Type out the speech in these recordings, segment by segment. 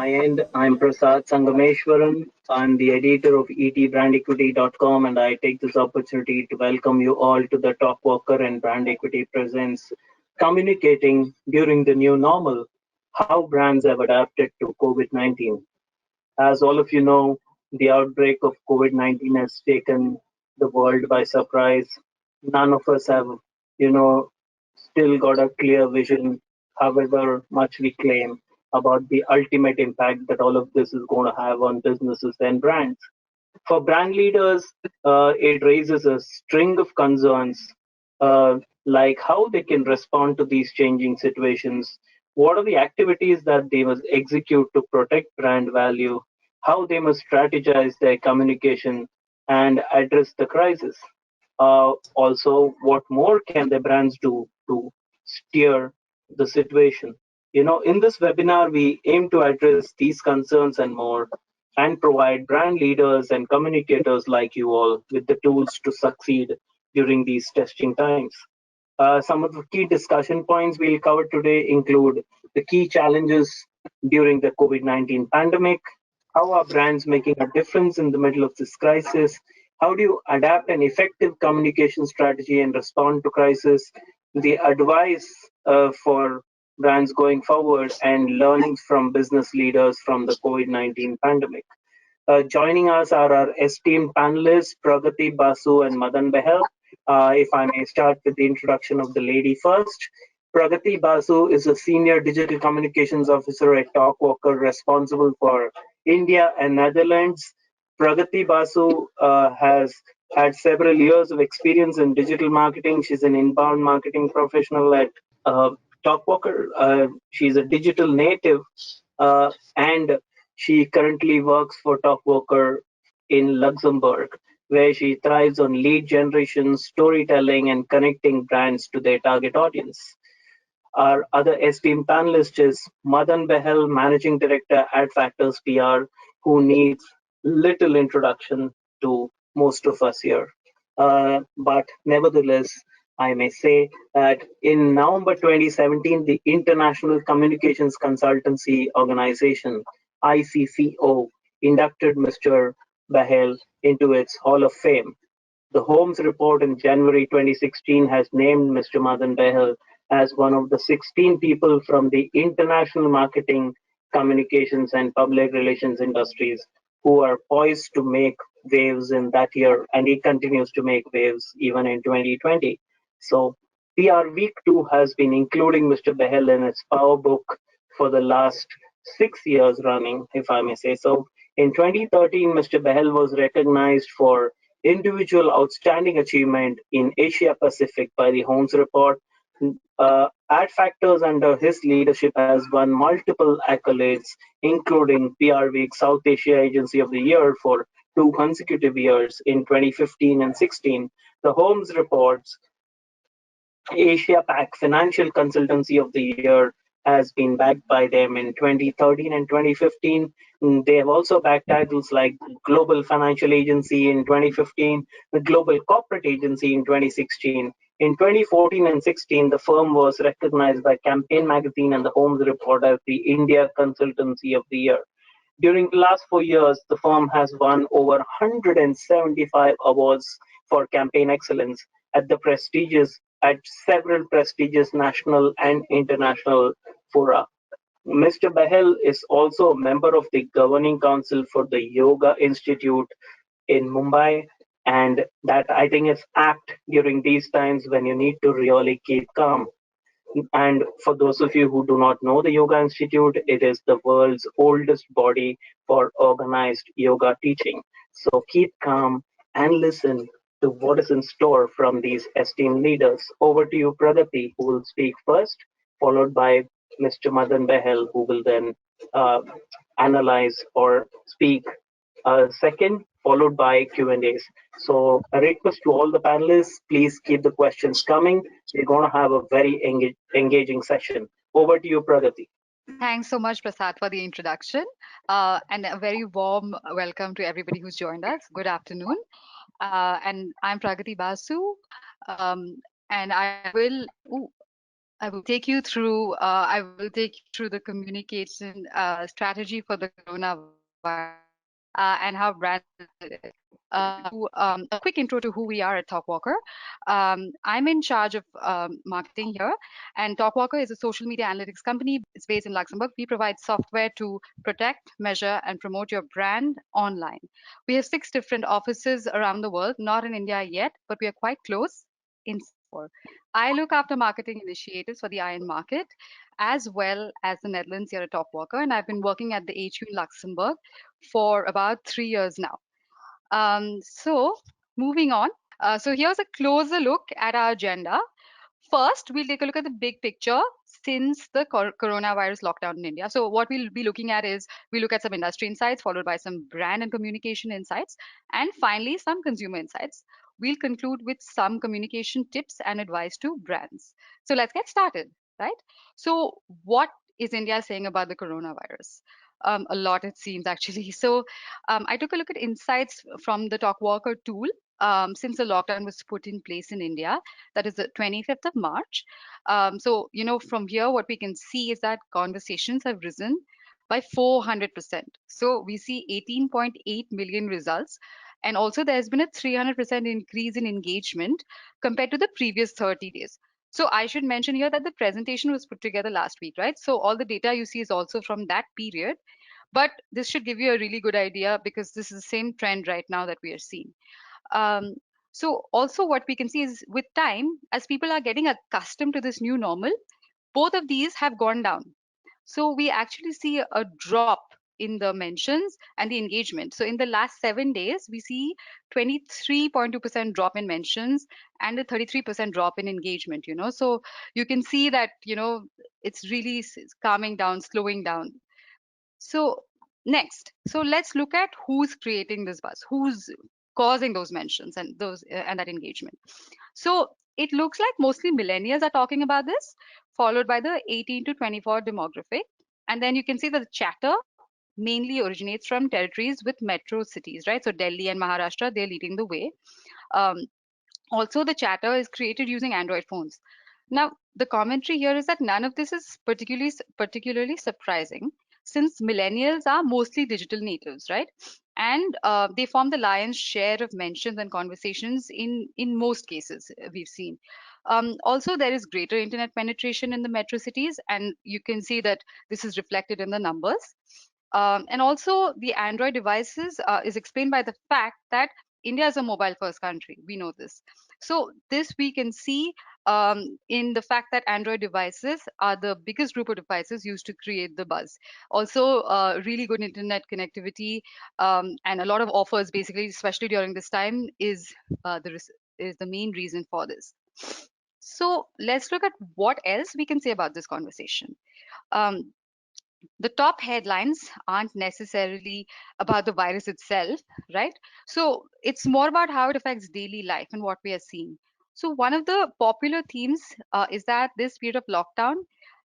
my end, I'm Prasad Sangameshwaran. I'm the editor of etbrandequity.com, and I take this opportunity to welcome you all to the Topwalker and Brand Equity Presents Communicating During the New Normal, How Brands Have Adapted to COVID-19. As all of you know, the outbreak of COVID-19 has taken the world by surprise. None of us have, you know, still got a clear vision, however much we claim about the ultimate impact that all of this is going to have on businesses and brands. For brand leaders, it raises a string of concerns, like how they can respond to these changing situations. What are the activities that they must execute to protect brand value? How they must strategize their communication and address the crisis. Also, what more can the brands do to steer the situation? In this webinar, we aim to address these concerns and more, and provide brand leaders and communicators like you all with the tools to succeed during these testing times. Some of the key discussion points we'll cover today include the key challenges during the COVID-19 pandemic, how are brands making a difference in the middle of this crisis, how do you adapt an effective communication strategy and respond to crisis, the advice for brands going forward, and learnings from business leaders from the COVID-19 pandemic. Joining us are our esteemed panelists, Pragati Basu and Madan Behel. If I may start with the introduction of the lady first. Pragati Basu is a senior digital communications officer at Topwalker, responsible for India and Netherlands. Pragati Basu has had several years of experience in digital marketing. She's an inbound marketing professional at uh, Topwalker. She's a digital native, and she currently works for Topwalker in Luxembourg, where she thrives on lead generation, storytelling, and connecting brands to their target audience. Our other esteemed panelist is Madan Behel, Managing Director at Factors PR, who needs little introduction to most of us here. But nevertheless, I may say that in November 2017, the International Communications Consultancy Organization, ICCO, inducted Mr. Behel into its Hall of Fame. The Holmes report in January 2016 has named Mr. Madan Behel as one of the 16 people from the international marketing, communications, and public relations industries who are poised to make waves in that year, and he continues to make waves even in 2020. So, PR Week 2 has been including Mr. Behel in its Power Book for the last 6 years running, if I may say so. In 2013, Mr. Behel was recognized for individual outstanding achievement in Asia Pacific by the Holmes report. Ad Factors under his leadership has won multiple accolades, including PR Week South Asia Agency of the Year for 2 consecutive years in 2015 and 16. The Holmes reports Asia Pac Financial Consultancy of the Year has been backed by them in 2013 and 2015. They have also backed titles like Global Financial Agency in 2015, the Global Corporate Agency in 2016. In 2014 and 16, the firm was recognized by Campaign Magazine and the Holmes Report as the India Consultancy of the Year. During the last 4 years, the firm has won over 175 awards for campaign excellence at several prestigious national and international fora. Mr. Behel is also a member of the governing council for the Yoga Institute in Mumbai, and that I think is apt during these times when you need to really keep calm. And for those of you who do not know the Yoga Institute, it is the world's oldest body for organized yoga teaching. So keep calm and listen to what is in store from these esteemed leaders. Over to you, Pragati, who will speak first, followed by Mr. Madan Behel, who will then uh, analyze or speak second, followed by Q&As. So a request to all the panelists, please keep the questions coming. We're going to have a very engaging session. Over to you, Pragati. Thanks so much, Prasad, for the introduction. And a very warm welcome to everybody who's joined us. Good afternoon. And I'm Pragati Basu. And I will. I will take you through the communication strategy for the coronavirus and how brands adapted it. A quick intro to who we are at Topwalker. I'm in charge of marketing here, and Topwalker is a social media analytics company. It's based in Luxembourg. We provide software to protect, measure, and promote your brand online. We have 6 different offices around the world, not in India yet, but we are quite close in Singapore. I look after marketing initiatives for the iron market as well as the Netherlands here at Topwalker, and I've been working at the HQ in Luxembourg for about 3 years now. So moving on. So here's a closer look at our agenda. First, we'll take a look at the big picture since the coronavirus lockdown in India. So what we'll be looking at is we look at some industry insights, followed by some brand and communication insights, and finally some consumer insights. We'll conclude with some communication tips and advice to brands. So let's get started, right? So what is India saying about the coronavirus? A lot, it seems, actually. So I took a look at insights from the Talkwalker tool since the lockdown was put in place in India. That is the 25th of March. So, from here, what we can see is that conversations have risen by 400%. So we see 18.8 million results. And also, there's been a 300% increase in engagement compared to the previous 30 days. So I should mention here that the presentation was put together last week, right? So all the data you see is also from that period. But this should give you a really good idea because this is the same trend right now that we are seeing. Um, so also what we can see is with time, as people are getting accustomed to this new normal, both of these have gone down. So we actually see a drop in the mentions and the engagement. So in the last 7 days, we see 23.2% drop in mentions and a 33% drop in engagement, So you can see that, it's really calming down, slowing down. So next, so let's look at who's creating this buzz, who's causing those mentions and those and that engagement. So it looks like mostly millennials are talking about this, followed by the 18 to 24 demographic. And then you can see that the chatter mainly originates from territories with metro cities, right? So Delhi and Maharashtra, they're leading the way. Um, Also, the chatter is created using Android phones. Now, the commentary here is that none of this is particularly surprising, since millennials are mostly digital natives, right? And they form the lion's share of mentions and conversations in most cases we've seen. Also, there is greater internet penetration in the metro cities, and you can see that this is reflected in the numbers. And also, the Android devices is explained by the fact that India is a mobile first country. We know this. So, this we can see in the fact that Android devices are the biggest group of devices used to create the buzz. Also, really good internet connectivity and a lot of offers, basically, especially during this time, is the main reason for this. So, let's look at what else we can say about this conversation. Um, the top headlines aren't necessarily about the virus itself, right? So it's more about how it affects daily life and what we are seeing. So one of the popular themes is that this period of lockdown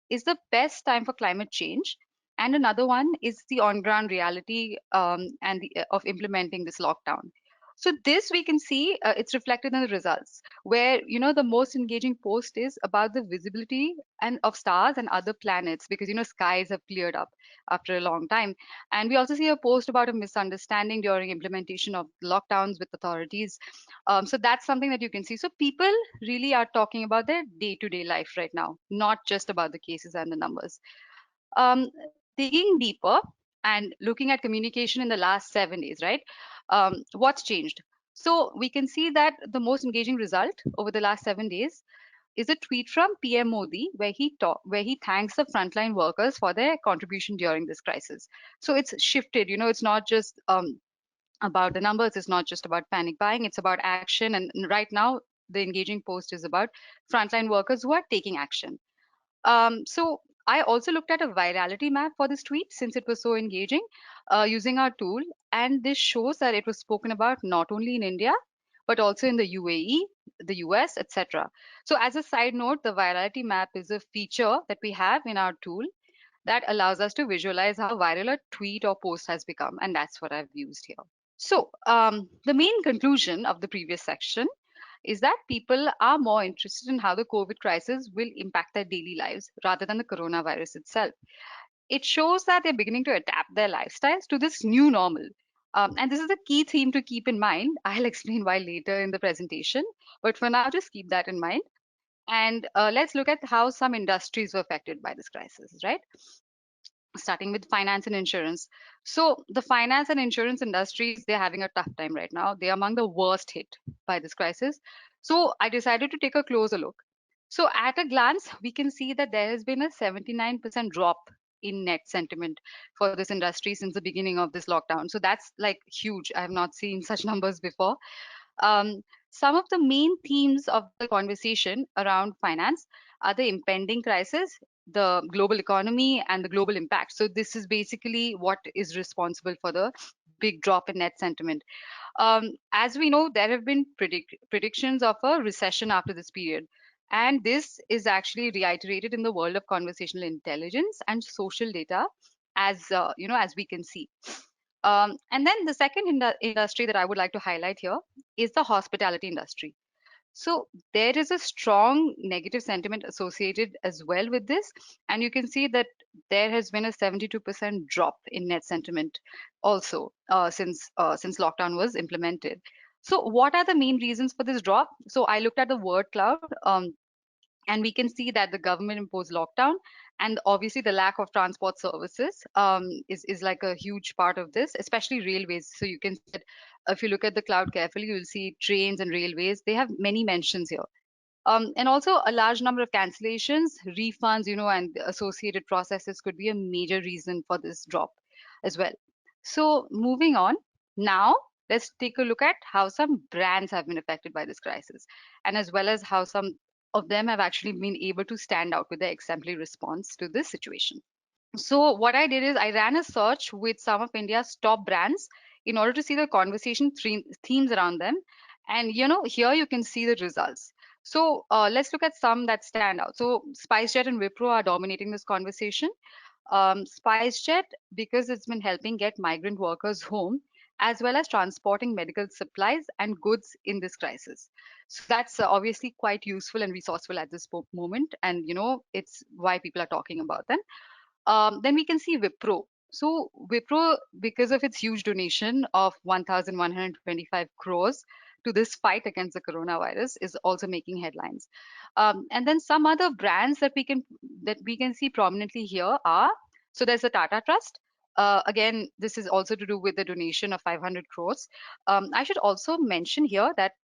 is the best time for climate change. And another one is the on-ground reality of implementing this lockdown. So this we can see it's reflected in the results, where the most engaging post is about the visibility and of stars and other planets because skies have cleared up after a long time. And we also see a post about a misunderstanding during implementation of lockdowns with authorities. So that's something that you can see. So people really are talking about their day-to-day life right now, not just about the cases and the numbers. Digging deeper and looking at communication in the last 7 days, right? What's changed? So we can see that the most engaging result over the last 7 days is a tweet from PM Modi where he thanks the frontline workers for their contribution during this crisis. So it's shifted. It's not just about the numbers. It's not just about panic buying. It's about action. And right now, the engaging post is about frontline workers who are taking action. So I also looked at a virality map for this tweet since it was so engaging using our tool. And this shows that it was spoken about not only in India, but also in the UAE, the US, etc. So as a side note, the virality map is a feature that we have in our tool that allows us to visualize how viral a tweet or post has become. And that's what I've used here. So the main conclusion of the previous section is that people are more interested in how the COVID crisis will impact their daily lives rather than the coronavirus itself. It shows that they're beginning to adapt their lifestyles to this new normal. And this is a key theme to keep in mind. I'll explain why later in the presentation, but for now, just keep that in mind. And let's look at how some industries were affected by this crisis, right? Starting with finance and insurance. So the finance and insurance industries, they're having a tough time right now. They're among the worst hit by this crisis. So I decided to take a closer look. So at a glance, we can see that there has been a 79% drop in net sentiment for this industry since the beginning of this lockdown. So that's like huge. I have not seen such numbers before. Um, some of the main themes of the conversation around finance are the impending crisis, the global economy, and the global impact. So, this is basically what is responsible for the big drop in net sentiment. As we know, there have been predictions of a recession after this period. And this is actually reiterated in the world of conversational intelligence and social data, as we can see. And then the second industry that I would like to highlight here is the hospitality industry. So there is a strong negative sentiment associated as well with this, and you can see that there has been a 72% drop in net sentiment also since lockdown was implemented. So what are the main reasons for this drop? So I looked at the word cloud. And we can see that the government imposed lockdown, and obviously the lack of transport services is like a huge part of this, especially railways. So you can see that if you look at the cloud carefully, you'll see trains and railways, they have many mentions here. And also a large number of cancellations, refunds, and the associated processes could be a major reason for this drop as well. So moving on, now let's take a look at how some brands have been affected by this crisis, and as well as how some of them have actually been able to stand out with their exemplary response to this situation. So what I did is I ran a search with some of India's top brands in order to see the conversation themes around them. And here you can see the results. So let's look at some that stand out. So SpiceJet and Wipro are dominating this conversation. SpiceJet, because it's been helping get migrant workers home, as well as transporting medical supplies and goods in this crisis. So that's obviously quite useful and resourceful at this moment. And it's why people are talking about them. Then we can see Wipro. So Wipro, because of its huge donation of 1,125 crores to this fight against the coronavirus, is also making headlines. And then some other brands that we can see prominently here are, so there's the Tata Trust. Again, this is also to do with the donation of 500 crores. I should also mention here that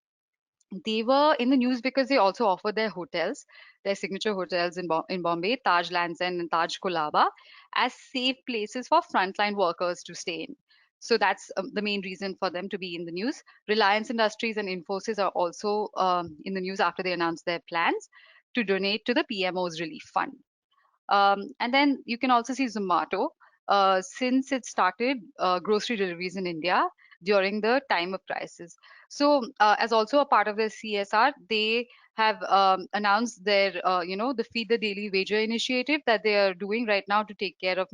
they were in the news because they also offer their hotels, their signature hotels in Bombay, Taj Lands End and Taj Kolaba, as safe places for frontline workers to stay in. So that's the main reason for them to be in the news. Reliance Industries and Infosys are also in the news after they announced their plans to donate to the PMO's relief fund. And then you can also see Zomato, since it started grocery deliveries in India during the time of crisis. So, as also a part of their CSR, they have announced their, the Feed the Daily Wager initiative that they are doing right now to take care of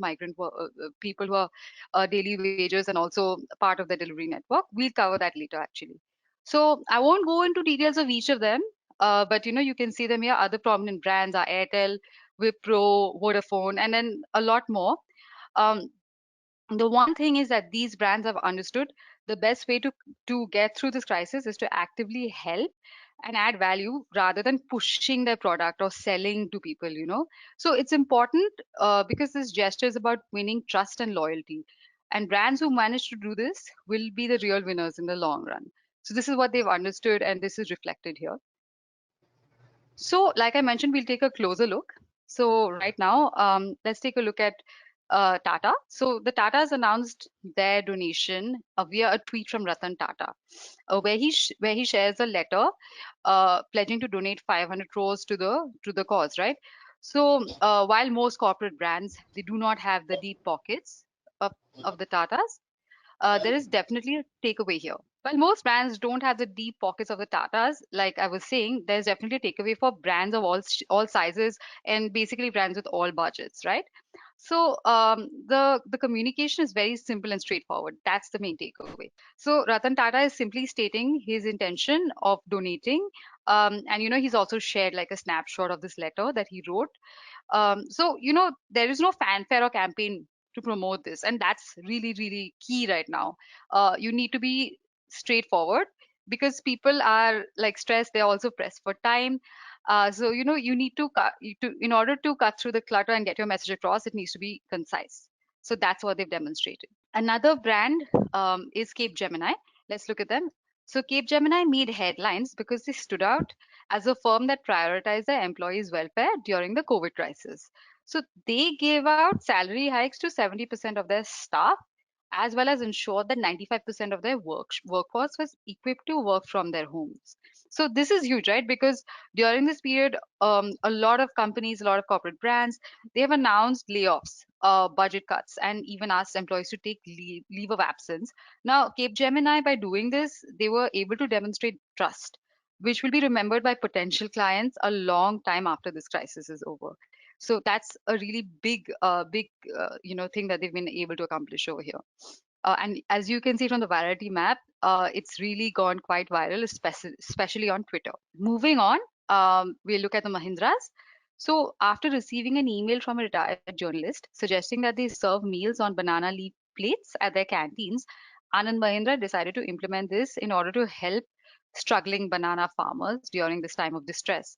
people who are daily wagers and also part of the delivery network. We'll cover that later, actually. So, I won't go into details of each of them, but you can see them here. Other prominent brands are Airtel, Wipro, Vodafone, and then a lot more. Um, the one thing is that these brands have understood the best way to get through this crisis is to actively help and add value rather than pushing their product or selling to people. So it's important because this gesture is about winning trust and loyalty. And brands who manage to do this will be the real winners in the long run. So this is what they've understood, and this is reflected here. So, like I mentioned, we'll take a closer look. So, right now, let's take a look at Tata. So, the Tata has announced their donation via a tweet from Ratan Tata, where he shares a letter pledging to donate 500 crores to the cause. Right. So, while most corporate brands they do not have the deep pockets of of the Tatas, there is definitely a takeaway here. While most brands don't have the deep pockets of the Tatas, like I was saying, there's definitely a takeaway for brands of all sizes and basically brands with all budgets, right? So the communication is very simple and straightforward. That's the main takeaway. So Ratan Tata is simply stating his intention of donating, and he's also shared like a snapshot of this letter that he wrote. So there is no fanfare or campaign to promote this, and that's really really key right now. You need to be straightforward because people are like stressed. They're also pressed for time. So you need to in order to cut through the clutter and get your message across, it needs to be concise. So that's what they've demonstrated. Another brand is Cape Gemini. Let's look at them. So Cape Gemini made headlines because they stood out as a firm that prioritized their employees' welfare during the COVID crisis. So they gave out salary hikes to 70% of their staff, as well as ensured that 95% of their workforce was equipped to work from their homes. So this is huge, right? Because during this period, a lot of companies, a lot of corporate brands, they have announced layoffs, budget cuts, and even asked employees to take leave of absence. Now, Cape Gemini, by doing this, they were able to demonstrate trust, which will be remembered by potential clients a long time after this crisis is over. So that's a really big thing that they've been able to accomplish over here. And as you can see from the virality map, it's really gone quite viral, especially on Twitter. Moving on, we'll look at the Mahindras. So, after receiving an email from a retired journalist suggesting that they serve meals on banana leaf plates at their canteens, Anand Mahindra decided to implement this in order to help struggling banana farmers during this time of distress.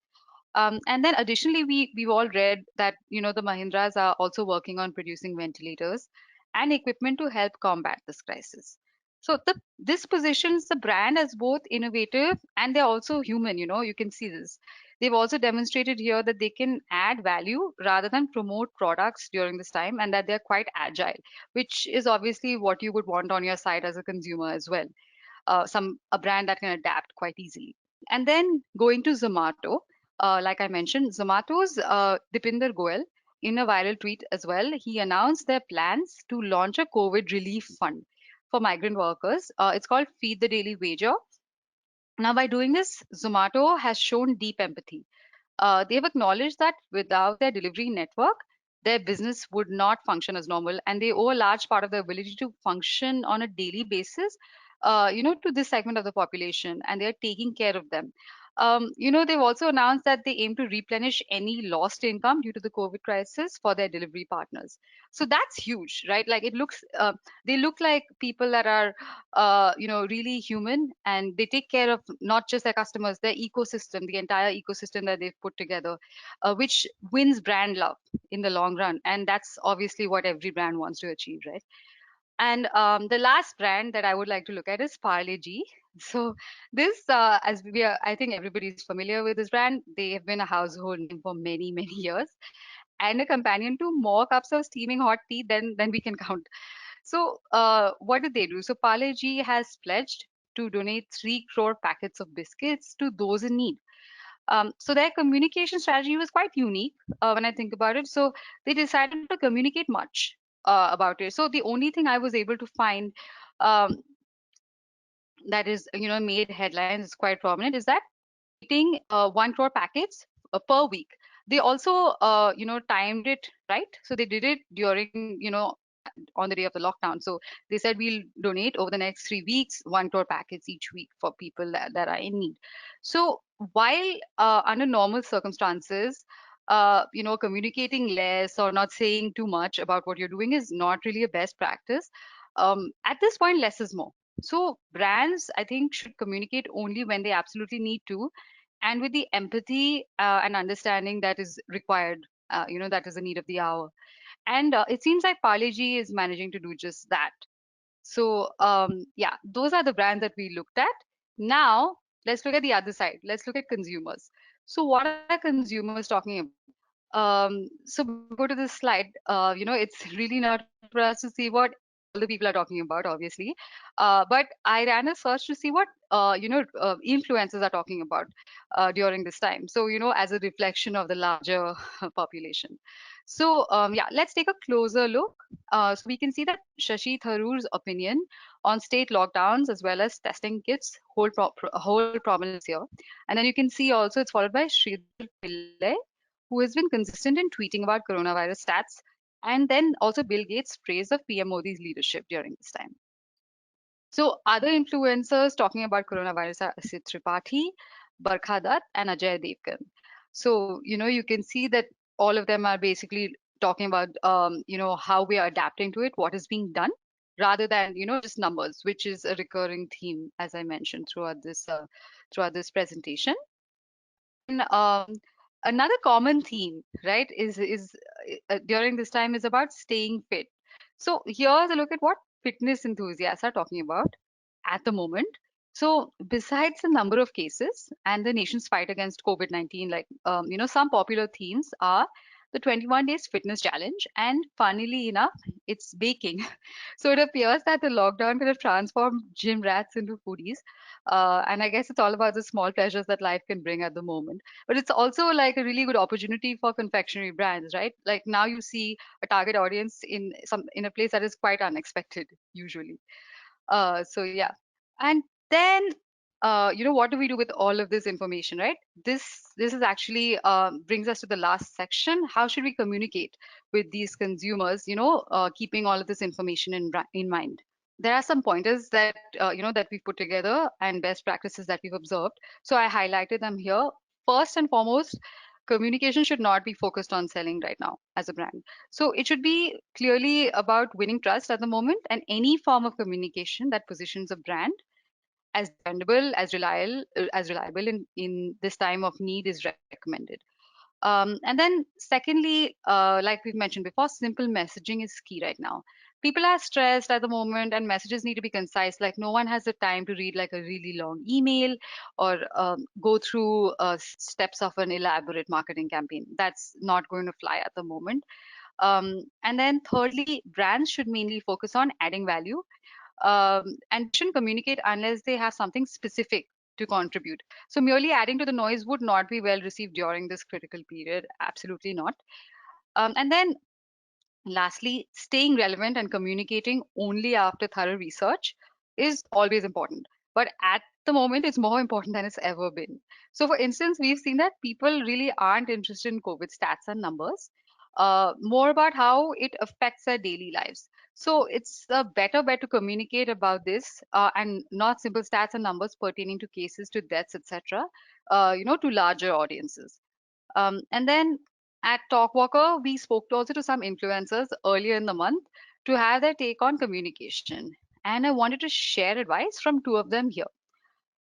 And then additionally, we've all read that the Mahindras are also working on producing ventilators and equipment to help combat this crisis. So this positions the brand as both innovative and they're also human. You can see this. They've also demonstrated here that they can add value rather than promote products during this time, and that they're quite agile, which is obviously what you would want on your side as a consumer as well. A brand that can adapt quite easily. And then going to Zomato, like I mentioned, Zomato's Dipinder Goyal, in a viral tweet as well, he announced their plans to launch a COVID relief fund for migrant workers. It's called Feed the Daily Wager. Now, by doing this, Zomato has shown deep empathy. They've acknowledged that without their delivery network, their business would not function as normal, and they owe a large part of their ability to function on a daily basis, to this segment of the population, and they're taking care of them. They've also announced that they aim to replenish any lost income due to the COVID crisis for their delivery partners. So that's huge, right? Like they look like people that are, really human, and they take care of not just their customers, their ecosystem, the entire ecosystem that they've put together, which wins brand love in the long run. And that's obviously what every brand wants to achieve, right? And the last brand that I would like to look at is Parle G. So this, I think everybody's familiar with this brand. They have been a household name for many, many years, and a companion to more cups of steaming hot tea than we can count. So, what did they do? So, Parle G has pledged to donate 3 crore packets of biscuits to those in need. So, their communication strategy was quite unique when I think about it. So, they decided not to communicate much about it. So, the only thing I was able to find um, that is, made headlines, is quite prominent, is that they're donating 1 crore packets per week. They also, timed it right. So, they did it during, on the day of the lockdown. So they said we'll donate over the next 3 weeks 1 crore packets each week for people that are in need. So while under normal circumstances, communicating less or not saying too much about what you're doing is not really a best practice. At this point, less is more. So brands, I think, should communicate only when they absolutely need to, and with the empathy and understanding that is required. That is the need of the hour. And it seems like Parle G is managing to do just that. So, yeah, those are the brands that we looked at. Now, let's look at the other side. Let's look at consumers. So, what are consumers talking about? So before we go to this slide, it's really not for us to see what all the people are talking about, obviously. But I ran a search to see what influencers are talking about during this time. So as a reflection of the larger population. So yeah, let's take a closer look. So we can see that Shashi Tharoor's opinion on state lockdowns as well as testing kits hold prominence here. And then you can see also it's followed by Sridhar Pillai, who has been consistent in tweeting about coronavirus stats And then also Bill Gates praised of PM Modi's leadership during this time. So other influencers talking about coronavirus are Asit Tripathi, Barkha Dutt, and Ajay Devgan. So, you can see that all of them are basically talking about, how we are adapting to it, what is being done, rather than, just numbers, which is a recurring theme, as I mentioned throughout this presentation. And then another common theme, right, is during this time is about staying fit. So here's a look at what fitness enthusiasts are talking about at the moment. So besides the number of cases and the nation's fight against COVID-19, like some popular themes are the 21 days fitness challenge, and funnily enough, it's baking. So it appears that the lockdown could have transformed gym rats into foodies. And I guess it's all about the small pleasures that life can bring at the moment. But it's also like a really good opportunity for confectionery brands, right? Like now you see a target audience in a place that is quite unexpected usually. So yeah, and then what do we do with all of this information, right? This is actually brings us to the last section. How should we communicate with these consumers? Keeping all of this information in mind. There are some pointers that we've put together and best practices that we've observed. So I highlighted them here. First and foremost, communication should not be focused on selling right now as a brand. So it should be clearly about winning trust at the moment, and any form of communication that positions a brand as dependable, as reliable in this time of need is recommended. And then secondly, like we've mentioned before, simple messaging is key right now. People are stressed at the moment and messages need to be concise. Like no one has the time to read like a really long email or go through steps of an elaborate marketing campaign. That's not going to fly at the moment. And then thirdly, brands should mainly focus on adding value, and they shouldn't communicate unless they have something specific to contribute. So merely adding to the noise would not be well received during this critical period. Absolutely not. And then lastly, staying relevant and communicating only after thorough research is always important. But at the moment, it's more important than it's ever been. So, for instance, we've seen that people really aren't interested in COVID stats and numbers, more about how it affects their daily lives. So, it's a better bet to communicate about this and not simple stats and numbers pertaining to cases, to deaths, etc., to larger audiences. And then at Talkwalker, we spoke also to some influencers earlier in the month to have their take on communication. And I wanted to share advice from two of them here.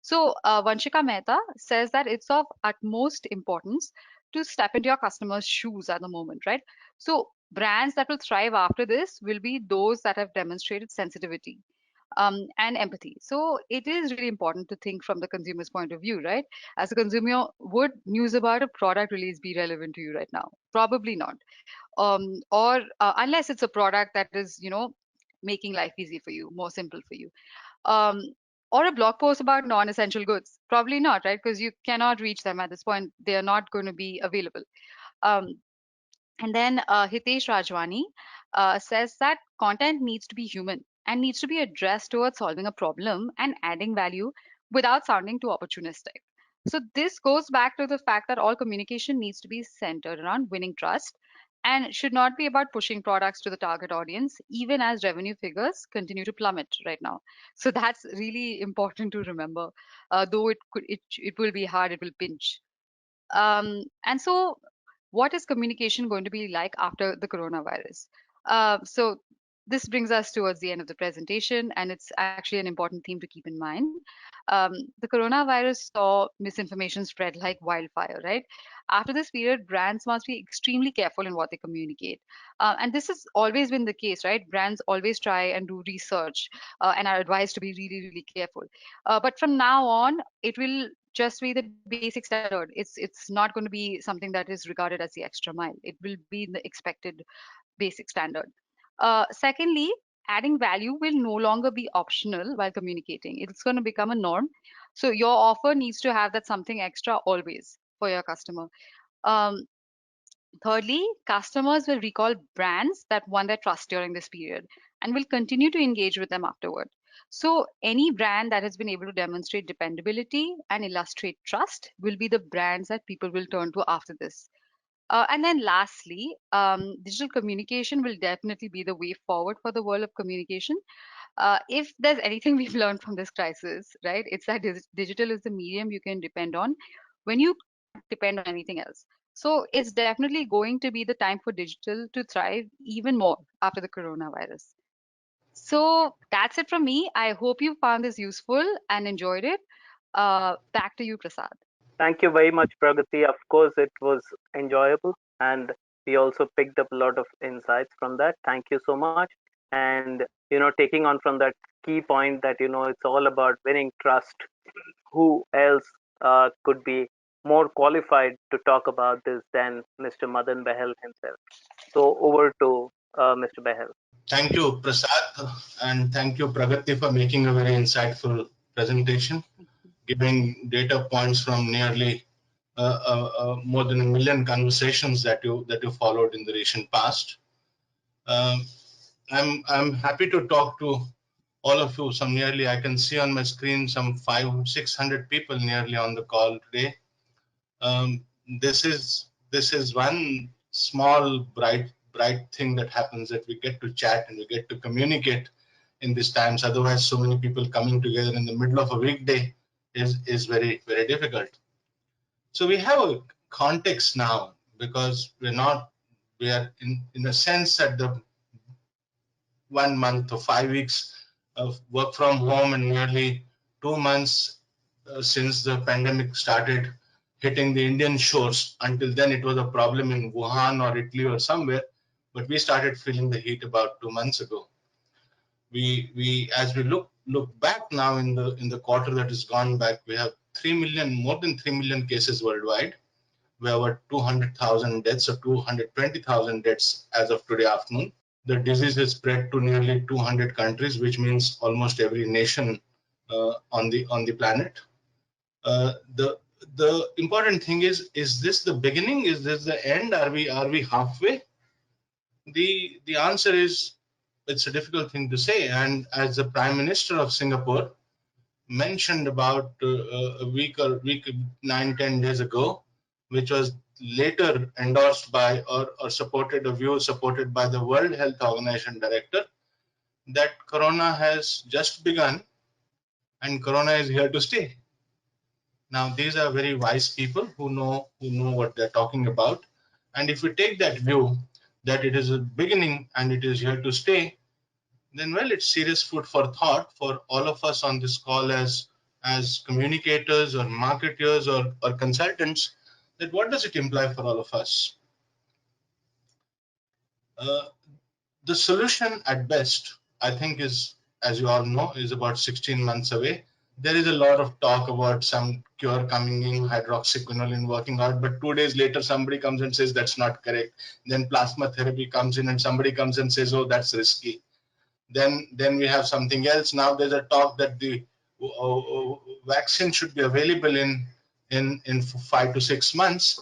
So, Vanshika Mehta says that it's of utmost importance to step into your customers' shoes at the moment, right? So, brands that will thrive after this will be those that have demonstrated sensitivity and empathy. So, it is really important to think from the consumer's point of view, right? As a consumer, would news about a product release be relevant to you right now? Probably not. Or unless it's a product that is, making life easy for you, more simple for you, um, or a blog post about non-essential goods. Probably not, right? Because you cannot reach them at this point. They are not going to be available. Um, and then Hitesh Rajwani says that content needs to be human and needs to be addressed towards solving a problem and adding value without sounding too opportunistic. So this goes back to the fact that all communication needs to be centered around winning trust and should not be about pushing products to the target audience, even as revenue figures continue to plummet right now. So that's really important to remember. Though it will be hard, it will pinch. And so, what is communication going to be like after the coronavirus? So, this brings us towards the end of the presentation, and it's actually an important theme to keep in mind. The coronavirus saw misinformation spread like wildfire, right? After this period, brands must be extremely careful in what they communicate. And this has always been the case, right? Brands always try and do research and are advised to be really, really careful. But from now on, it will just be the basic standard. It's not going to be something that is regarded as the extra mile. It will be the expected basic standard. Secondly, adding value will no longer be optional while communicating. It's going to become a norm. So your offer needs to have that something extra always for your customer. Um, Thirdly, customers will recall brands that won their trust during this period and will continue to engage with them afterward. So, any brand that has been able to demonstrate dependability and illustrate trust will be the brands that people will turn to after this. And then lastly, digital communication will definitely be the way forward for the world of communication. If there's anything we've learned from this crisis, right, it's that digital is the medium you can depend on when you can't depend on anything else. So it's definitely going to be the time for digital to thrive even more after the coronavirus. So that's it from me. I hope you found this useful and enjoyed it. Back to you, Prasad. Thank you very much, Pragati. Of course, it was enjoyable, and we also picked up a lot of insights from that. Thank you so much. And taking on from that key point that it's all about winning trust. Who else could be more qualified to talk about this than Mr. Madan Behel himself? So over to Mr. Behel. Thank you, Prasad, and thank you, Pragati, for making a very insightful presentation, giving data points from nearly more than 1 million conversations that you followed in the recent past. Um, I'm happy to talk to all of you. Some nearly I can see on my screen some 500-600 people nearly on the call today. Um, this is one small bright thing that happens, that we get to chat and we get to communicate in these times. Otherwise, so many people coming together in the middle of a weekday is very difficult. So we have a context now, because we are in a sense at the 1 month or 5 weeks of work from home, and nearly 2 months since the pandemic started hitting the Indian shores. Until then, it was a problem in Wuhan or Italy or somewhere, but we started feeling the heat about 2 months ago. We as we look back now in the quarter that has gone back, we have more than 3 million cases worldwide. We have over 200,000 deaths, or 220,000 deaths as of today afternoon. The disease is spread to nearly 200 countries, which means almost every nation on the planet. The important thing is this the beginning? Is this the end? Are we halfway? The answer is, it's a difficult thing to say. And as the Prime Minister of Singapore mentioned about a week 9-10 days ago, which was later endorsed by or supported, a view supported by the World Health Organization director, that corona has just begun and corona is here to stay. Now, these are very wise people who know what they're talking about. And if we take that view, that it is a beginning and it is here to stay, then, well, it's serious food for thought for all of us on this call, as communicators or marketers or consultants, that what does it imply for all of us? Uh, the solution at best, I think, is, as you all know, is about 16 months away. There is a lot of talk about some cure coming in, hydroxyquinoline working out, but 2 days later somebody comes and says that's not correct. Then plasma therapy comes in and somebody comes and says, oh, that's risky. Then we have something else. Now there's a talk that the vaccine should be available in 5 to 6 months.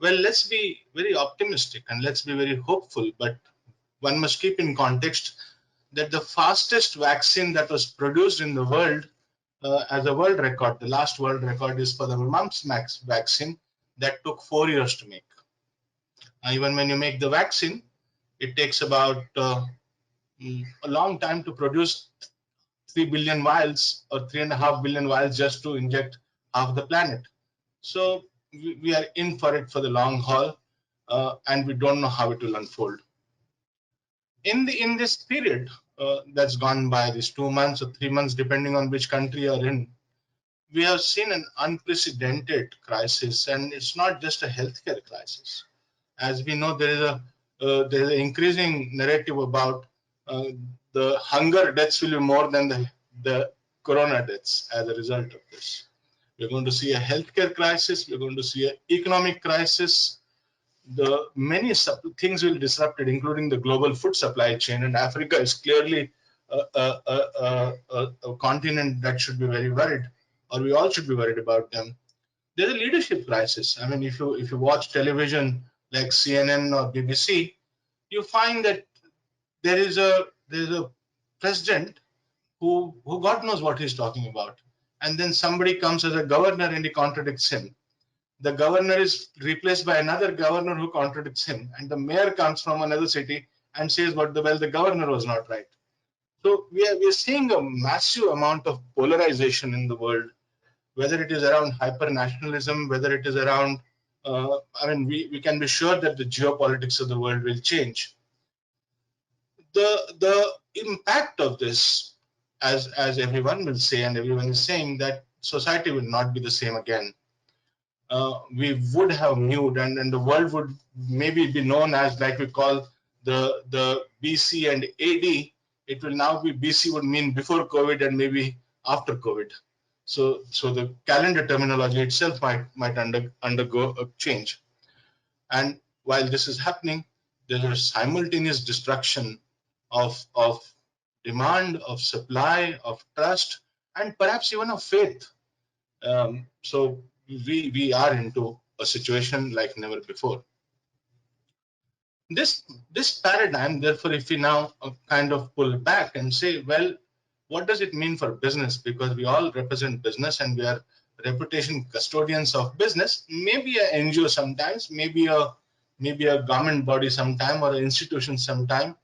Well, let's be very optimistic and let's be very hopeful, but one must keep in context that the fastest vaccine that was produced in the world, as a world record, the last world record is for the mumps vaccine that took 4 years to make. Even when you make the vaccine, it takes about a long time to produce 3 billion vials or 3.5 billion vials just to inject half the planet. So we are in for it for the long haul, and we don't know how it will unfold. In this period that's gone by, these 2 months or 3 months, depending on which country you're in, we have seen an unprecedented crisis, and it's not just a healthcare crisis. As we know, there is an increasing narrative about the hunger deaths will be more than the corona deaths as a result of this. We're going to see a healthcare crisis. We're going to see an economic crisis. The many things will be disrupted, including the global food supply chain. And Africa is clearly a continent that should be very worried, or we all should be worried about them. There's a leadership crisis. I mean, if you watch television like CNN or BBC, you find that there is a president who God knows what he's talking about, and then somebody comes as a governor and he contradicts him. The governor is replaced by another governor who contradicts him, and the mayor comes from another city and says, "Well, the governor was not right." So we are seeing a massive amount of polarization in the world, whether it is around hyper nationalism, whether it is around, we can be sure that the geopolitics of the world will change. The impact of this, as everyone will say, and everyone is saying, that society will not be the same again. We would have moved, and the world would maybe be known as, like we call the BC and AD. It will now be BC would mean before COVID and maybe after COVID. So the calendar terminology itself might undergo a change. And while this is happening, there is simultaneous destruction of demand, of supply, of trust, and perhaps even of faith. So we are into a situation like never before. This paradigm, therefore, if we now kind of pull back and say, well, what does it mean for business? Because we all represent business and we are reputation custodians of business. Maybe an NGO sometimes, maybe a government body sometime, or an institution sometime.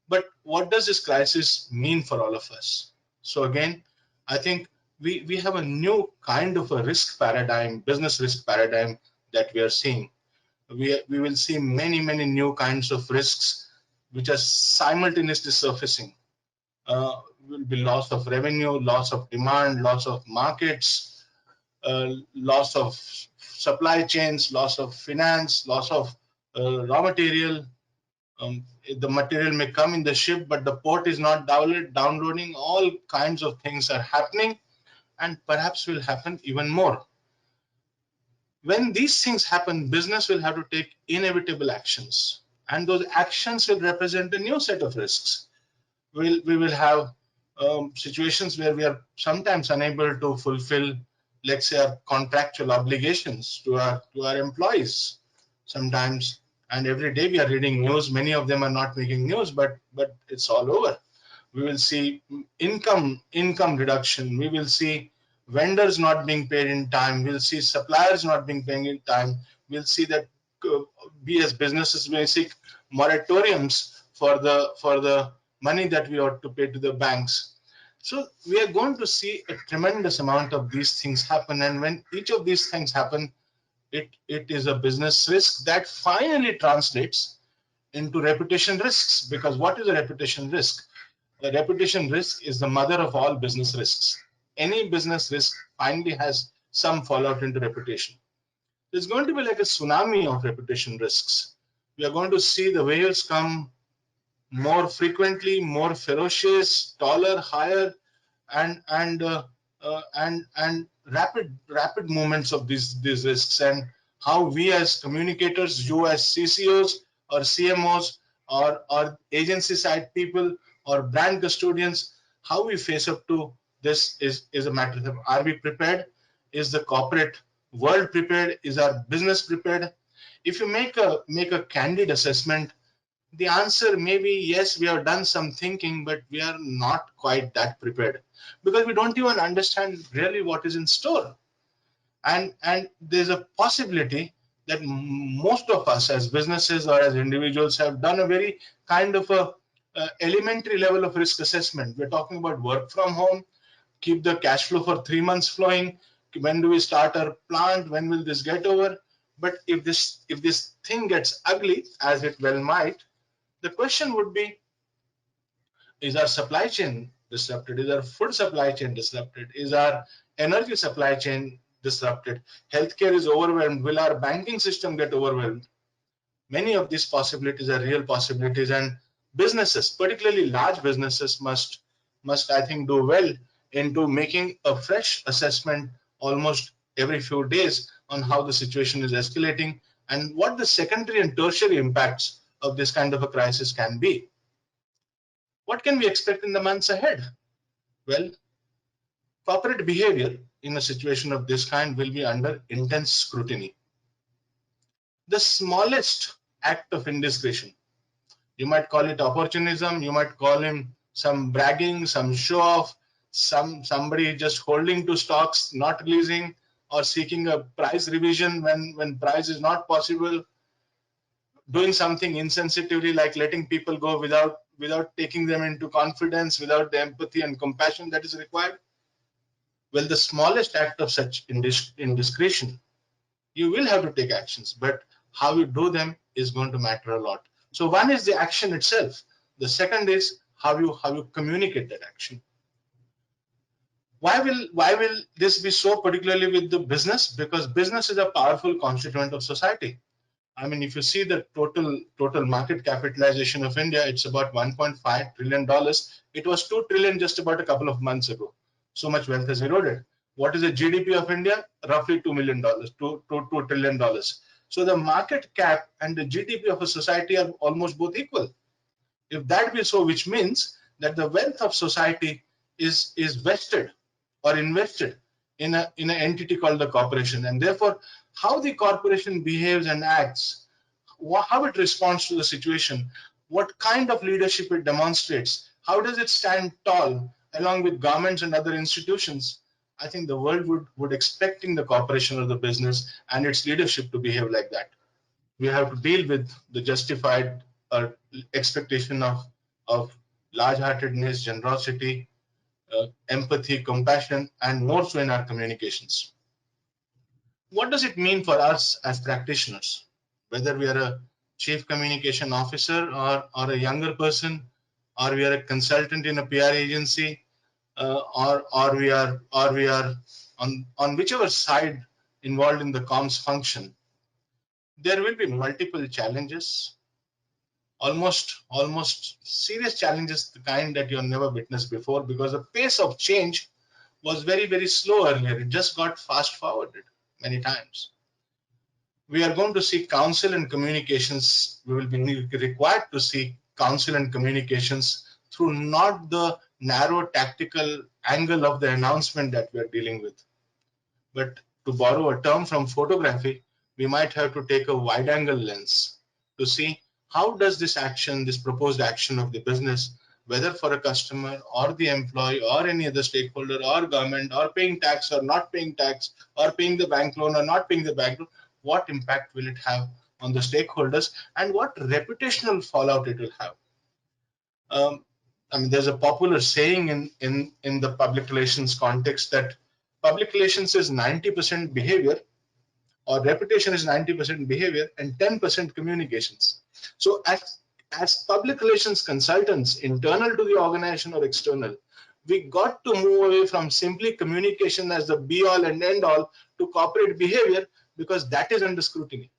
But what does this crisis mean for all of us? So again, I think we have a new kind of a risk paradigm, business risk paradigm that we are seeing. We will see many new kinds of risks which are simultaneously surfacing. Will be loss of revenue, loss of demand, loss of markets, loss of supply chains, loss of finance, loss of raw material. The material may come in the ship, but the port is not downloading. All kinds of things are happening, and perhaps will happen even more. When these things happen, business will have to take inevitable actions, and those actions will represent a new set of risks. We will have situations where we are sometimes unable to fulfill, let's say, our contractual obligations to our employees sometimes. And every day we are reading news. Many of them are not making news, but it's all over. We will see income reduction. We will see vendors not being paid in time. We'll see suppliers not being paid in time. We'll see that we as businesses may seek moratoriums for the money that we ought to pay to the banks. So we are going to see a tremendous amount of these things happen, and when each of these things happen, it is a business risk that finally translates into reputation risks. Because what is a reputation risk? The reputation risk is the mother of all business risks. Any business risk finally has some fallout into reputation. There's going to be like a tsunami of reputation risks. We are going to see the whales come more frequently, more ferocious, taller, higher, and rapid movements of these risks, and how we as communicators, you as CCOs or CMOs or agency side people or brand custodians, how we face up to this is a matter of, are we prepared? Is the corporate world prepared? Is our business prepared? If you make a candid assessment, the answer may be yes, we have done some thinking, but we are not quite that prepared, because we don't even understand really what is in store. And there's a possibility that most of us as businesses or as individuals have done a very kind of a elementary level of risk assessment. We're talking about work from home, keep the cash flow for 3 months flowing. When do we start our plant? When will this get over? But if this thing gets ugly, as it well might, the question would be, is our supply chain disrupted? Is our food supply chain disrupted? Is our energy supply chain disrupted? Healthcare is overwhelmed. Will our banking system get overwhelmed? Many of these possibilities are real possibilities, and businesses, particularly large businesses, must I think do well into making a fresh assessment almost every few days on how the situation is escalating and what the secondary and tertiary impacts of this kind of a crisis can be. What can we expect in the months ahead? Well, corporate behavior in a situation of this kind will be under intense scrutiny. The smallest act of indiscretion, you might call it opportunism, you might call him some bragging, some show off, somebody just holding to stocks, not releasing, or seeking a price revision when price is not possible, doing something insensitively like letting people go without taking them into confidence, without the empathy and compassion that is required. Well, the smallest act of such indiscretion, you will have to take actions, but how you do them is going to matter a lot. So one is the action itself. The second is how you communicate that action. Why will this be so particularly with the business? Because business is a powerful constituent of society. I mean, if you see the total market capitalization of India, it's about $1.5 trillion. It was 2 trillion just about a couple of months ago. So much wealth has eroded. What is the GDP of India? Roughly $2 trillion. So the market cap and the GDP of a society are almost both equal. If that be so, which means that the wealth of society is vested or invested in an entity called the corporation, and therefore how the corporation behaves and acts, how it responds to the situation, what kind of leadership it demonstrates, how does it stand tall along with governments and other institutions. I think the world would expecting the corporation or the business and its leadership to behave like that. We have to deal with the justified expectation of large-heartedness, generosity, empathy, compassion, and more so in our communications. What does it mean for us as practitioners, whether we are a chief communication officer or a younger person, or we are a consultant in a PR agency, or we are on whichever side involved in the comms function? There will be multiple challenges, almost serious challenges, the kind that you have never witnessed before, because the pace of change was very slow earlier. It just got fast forwarded many times. We are going to see counsel and communications. We will be required to see counsel and communications through not the narrow tactical angle of the announcement that we are dealing with, but to borrow a term from photography, we might have to take a wide angle lens to see how does this action, this proposed action of the business, whether for a customer or the employee or any other stakeholder or government or paying tax or not paying tax or paying the bank loan or not paying the bank loan, what impact will it have on the stakeholders and what reputational fallout it will have. I mean, there's a popular saying in the public relations context that public relations is 90% behavior, or reputation is 90% behavior and 10% communications. So as public relations consultants, internal to the organization or external, we got to move away from simply communication as the be all and end all to corporate behavior, because that is under scrutiny.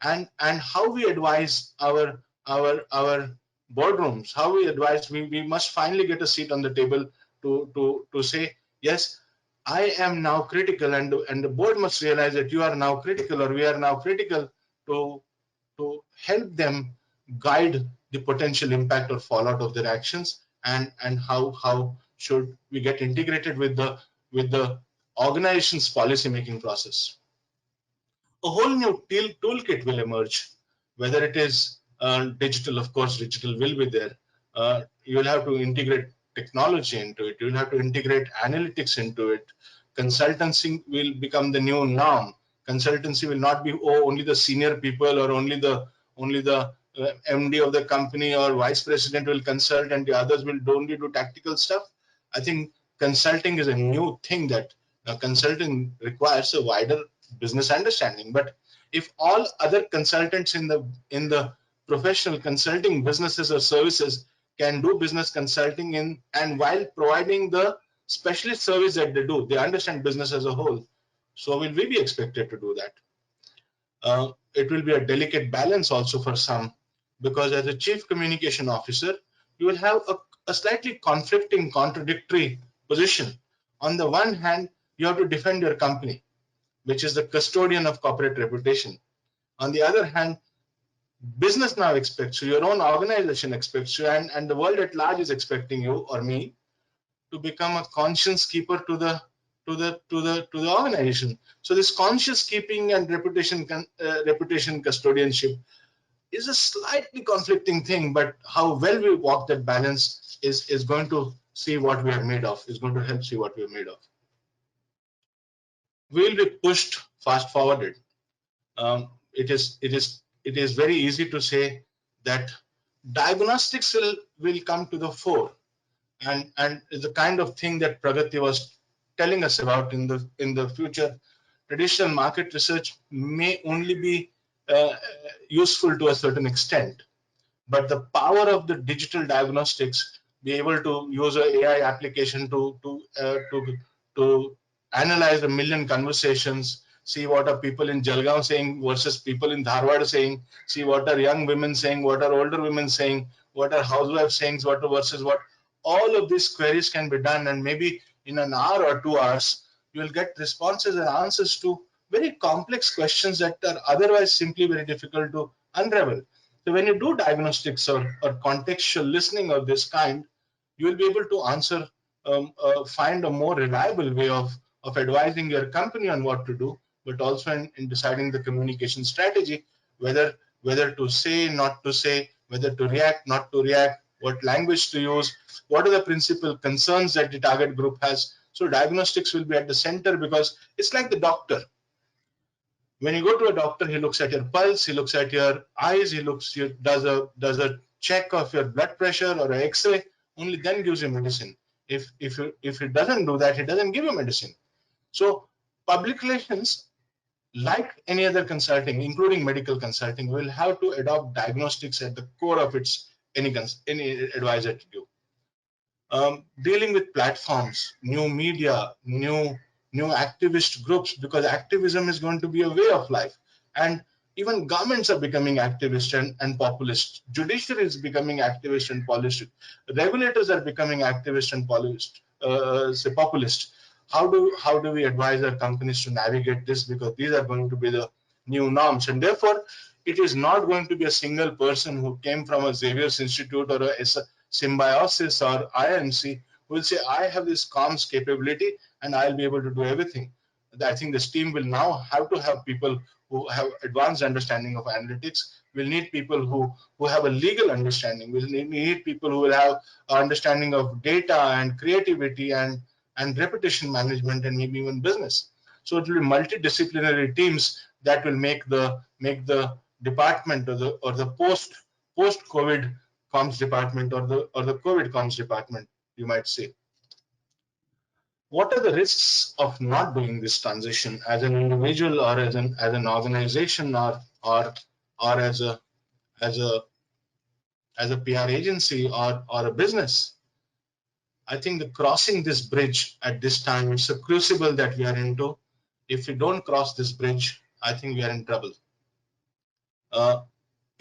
And how we advise our boardrooms, how we advise, we must finally get a seat on the table to say, yes, I am now critical, and the board must realize that you are now critical, or we are now critical, to help them guide the potential impact or fallout of their actions, and how should we get integrated with the organization's policy making process. A whole new toolkit will emerge, whether it is digital. Of course, digital will be there. You will have to integrate technology into it. You will have to integrate analytics into it. Consultancy will become the new norm. Consultancy will not be only the senior people or only the MD of the company or vice president will consult and the others will only do tactical stuff. I think consulting is a new thing that consulting requires a wider business understanding. But if all other consultants in the professional consulting businesses or services can do business consulting and while providing the specialist service that they do, they understand business as a whole, so will we be expected to do that? It will be a delicate balance also for some, because as a chief communication officer, you will have a slightly conflicting, contradictory position. On the one hand, you have to defend your company, which is the custodian of corporate reputation. On the other hand, business now expects you, your own organization expects you, and the world at large is expecting you or me to become a conscience keeper to the organization. So this conscience keeping and reputation custodianship is a slightly conflicting thing, but how well we walk that balance is going to see what we are made of, is going to help see what we are made of. will be pushed fast forwarded. It is very easy to say that diagnostics will come to the fore, and the kind of thing that Pragati was telling us about in the future. Traditional market research may only be useful to a certain extent, but the power of the digital diagnostics, be able to use an AI application to analyze a million conversations, see what are people in Jalgaon saying versus people in Dharwad saying, see what are young women saying, what are older women saying, what are housewives saying, what versus what. All of these queries can be done, and maybe in an hour or 2 hours, you will get responses and answers to very complex questions that are otherwise simply very difficult to unravel. So when you do diagnostics or contextual listening of this kind, you will be able to answer, find a more reliable way of advising your company on what to do, but also in deciding the communication strategy, whether to say, not to say, whether to react, not to react, what language to use, what are the principal concerns that the target group has. So diagnostics will be at the center, because it's like the doctor. When you go to a doctor, he looks at your pulse, he looks at your eyes, does a check of your blood pressure or an X-ray. Only then gives you medicine. If he doesn't do that, he doesn't give you medicine. So public relations, like any other consulting, including medical consulting, will have to adopt diagnostics at the core of its any advice that you do. Dealing with platforms, new media, new activist groups, because activism is going to be a way of life, and even governments are becoming activist and populist. Judiciary is becoming activist and populist. Regulators are becoming activist and populist. How do we advise our companies to navigate this? Because these are going to be the new norms, and therefore it is not going to be a single person who came from a Xavier's Institute or a Symbiosis or IMC who will say, I have this comms capability and I'll be able to do everything. I think this team will now have to have people who have advanced understanding of analytics. We'll need people who have a legal understanding. We'll need people who will have understanding of data and creativity and reputation management and maybe even business. So it will be multidisciplinary teams that will make the department or the post COVID comms department or the COVID comms department, you might say. What are the risks of not doing this transition as an individual or as an organization or as a as a PR agency or a business? I think the crossing this bridge at this time, it's a crucible that we are into. If we don't cross this bridge, I think we are in trouble. Uh,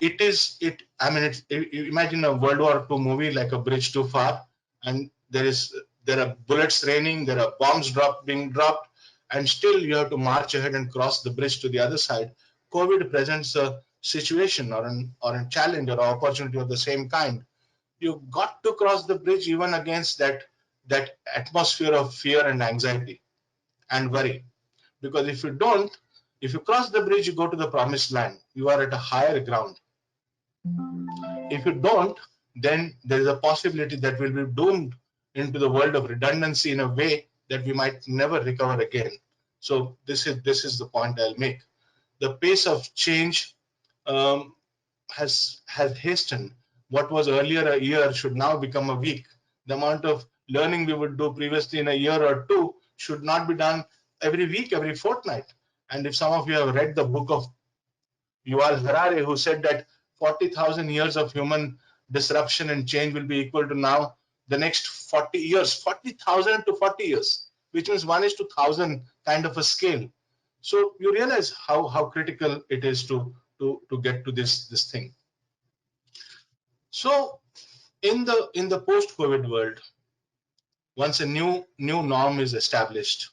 I mean, imagine a World War II movie like A Bridge Too Far, and there are bullets raining, there are bombs being dropped, and still you have to march ahead and cross the bridge to the other side. COVID presents a situation or a challenge or opportunity of the same kind. You've got to cross the bridge even against that atmosphere of fear and anxiety and worry. Because if you cross the bridge, you go to the promised land. You are at a higher ground. If you don't, then there is a possibility that we'll be doomed into the world of redundancy in a way that we might never recover again. So this is the point I'll make. The pace of change has hastened. What was earlier a year should now become a week. The amount of learning we would do previously in a year or two should not be done every week, every fortnight. And if some of you have read the book of Yuval Harari, who said that 40,000 years of human disruption and change will be equal to now the next 40 years, 40,000 to 40 years, which means 1:1,000 kind of a scale. So you realize how critical it is to get to this thing. So in the post-COVID world, once a new norm is established,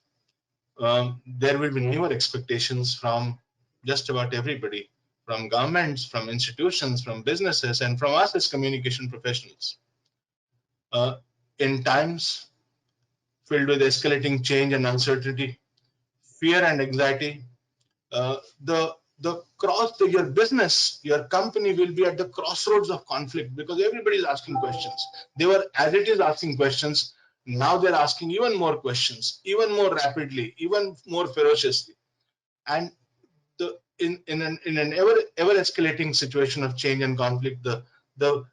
there will be newer expectations from just about everybody, from governments, from institutions, from businesses, and from us as communication professionals. In times filled with escalating change and uncertainty, fear and anxiety, your business, your company will be at the crossroads of conflict because everybody is asking questions. They were as it is asking questions. Now they're asking even more questions, even more rapidly, even more ferociously. And in an ever escalating situation of change and conflict, the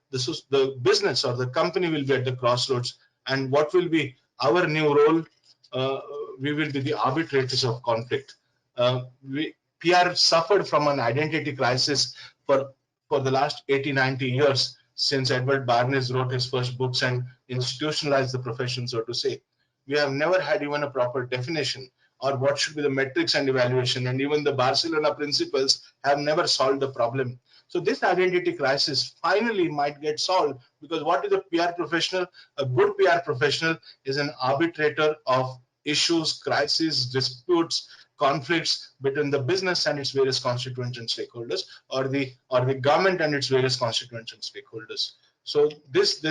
business or the company will be at the crossroads. And what will be our new role? Uh, we will be the arbitrators of conflict. PR suffered from an identity crisis for the last 80, 90 years since Edward Bernays wrote his first books and institutionalized the profession, so to say. We have never had even a proper definition or what should be the metrics and evaluation, and even the Barcelona principles have never solved the problem. So this identity crisis finally might get solved, because what is a PR professional? A good PR professional is an arbitrator of issues, crises, disputes, conflicts between the business and its various constituents and stakeholders, or the government and its various constituents and stakeholders. So this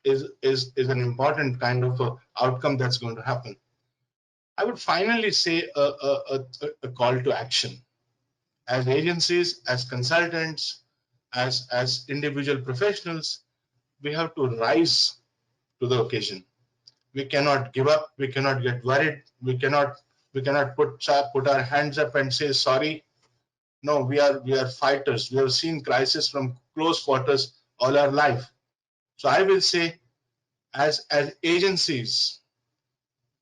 is an important kind of outcome that's going to happen. I would finally say a call to action. As agencies, as consultants, as individual professionals, we have to rise to the occasion. We cannot give up. We cannot get worried. We cannot put our hands up and say sorry. No, we are fighters. We have seen crisis from close quarters all our life. So I will say, as agencies,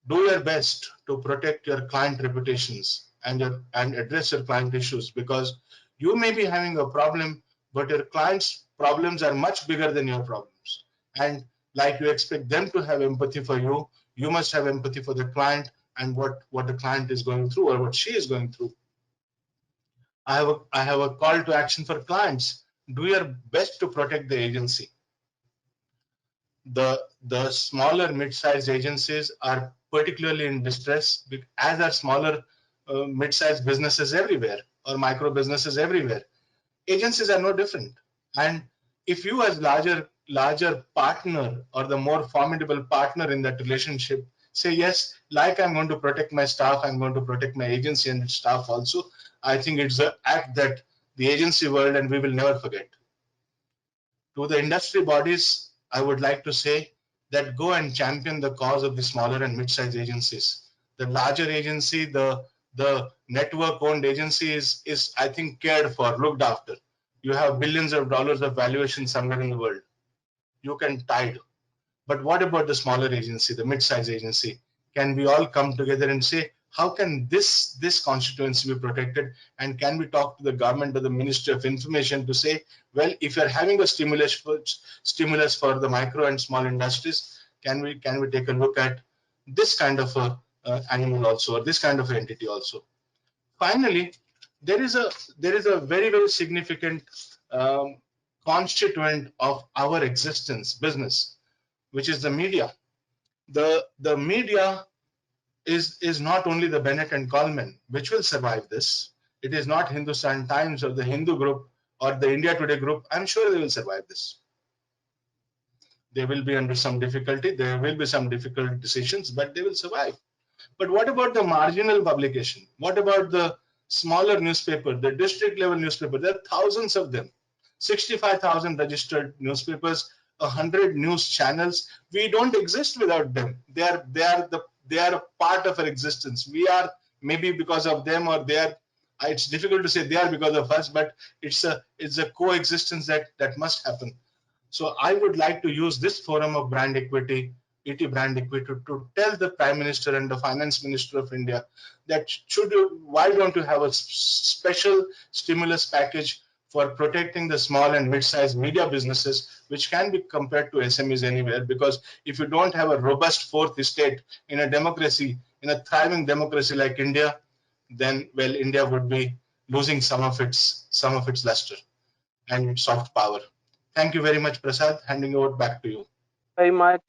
do your best to protect your client reputations and address your client issues, because you may be having a problem, but your clients' problems are much bigger than your problems. And like you expect them to have empathy for you, you must have empathy for the client and what the client is going through or what she is going through. I have a call to action for clients. Do your best to protect the agency. The smaller mid-sized agencies are particularly in distress, as are smaller mid-sized businesses everywhere, or micro businesses everywhere. Agencies are no different. And if you, as larger partner or the more formidable partner in that relationship, say yes, like I'm going to protect my staff, I'm going to protect my agency and its staff also, I think it's an act that the agency world and we will never forget. To the industry bodies, I would like to say that go and champion the cause of the smaller and mid-sized agencies. The larger agency, the network-owned agency is, I think, cared for, looked after. You have billions of dollars of valuation somewhere in the world. You can tide. But what about the smaller agency, the mid-sized agency? Can we all come together and say, how can this constituency be protected? And can we talk to the government or the Ministry of Information to say, well, if you're having a stimulus for the micro and small industries, can we take a look at this kind of a animal also, or this kind of entity also? Finally, there is a very, very significant constituent of our existence, business, which is the media. The media is not only the Bennett and Coleman, which will survive this. It is not Hindustan Times or the Hindu group or the India Today group. I'm sure they will survive this. They will be under some difficulty. There will be some difficult decisions, but they will survive. But what about the marginal publication? What about the smaller newspaper, the district level newspaper? There are thousands of them. 65,000 registered newspapers, 100 news channels. We don't exist without them. They are a part of our existence. We are, maybe because of them, or they are. It's difficult to say they are because of us, but it's a coexistence that must happen. So I would like to use this forum of brand equity, ET brand equity, to tell the Prime Minister and the Finance Minister of India that why don't you have a special stimulus package for protecting the small and mid-sized media businesses, which can be compared to SMEs anywhere? Because if you don't have a robust fourth estate in a democracy, in a thriving democracy like India, then, well, India would be losing some of its luster and soft power. Thank you very much, Prasad. Handing over back to you. Very much,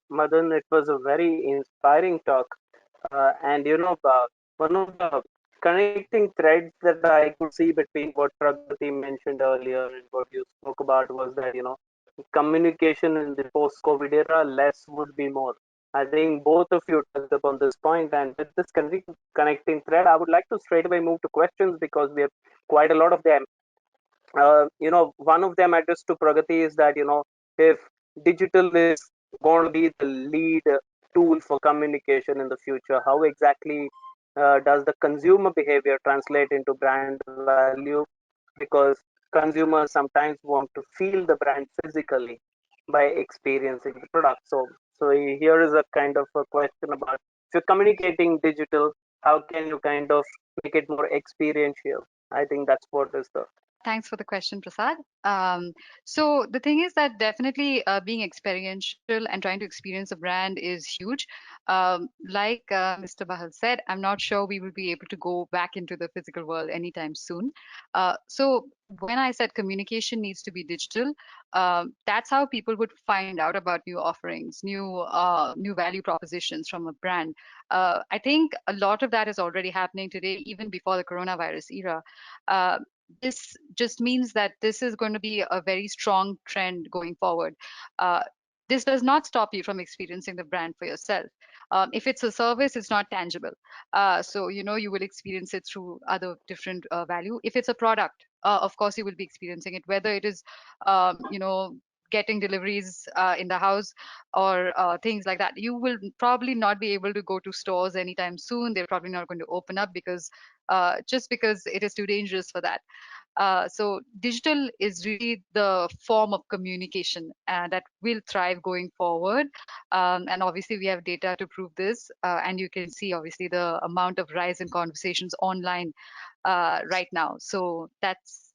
Madan. It was a very inspiring talk. And one of the connecting threads that I could see between what Pragati mentioned earlier and what you spoke about was that, communication in the post-COVID era, less would be more. I think both of you touched upon this point, and with this connecting thread, I would like to straight away move to questions because we have quite a lot of them. One of them addressed to Pragati is that, if digital is going to be the lead tool for communication in the future? How exactly does the consumer behavior translate into brand value? Because consumers sometimes want to feel the brand physically by experiencing the product. So here is a kind of a question about, if you're communicating digital, how can you kind of make it more experiential? I think that's what is the. Thanks for the question, Prasad. So the thing is that definitely being experiential and trying to experience a brand is huge. Like Mr. Bahal said, I'm not sure we will be able to go back into the physical world anytime soon. So when I said communication needs to be digital, that's how people would find out about new offerings, new value propositions from a brand. I think a lot of that is already happening today, even before the coronavirus era. Uh, this just means that this is going to be a very strong trend going forward. Uh, this does not stop you from experiencing the brand for yourself. If it's a service, it's not tangible. So, you will experience it through other different value. If it's a product, of course, you will be experiencing it, whether it is, getting deliveries in the house or things like that. You will probably not be able to go to stores anytime soon. They're probably not going to open up because just because it is too dangerous for that. So digital is really the form of communication that will thrive going forward. And obviously we have data to prove this. And you can see obviously the amount of rise in conversations online right now. So that's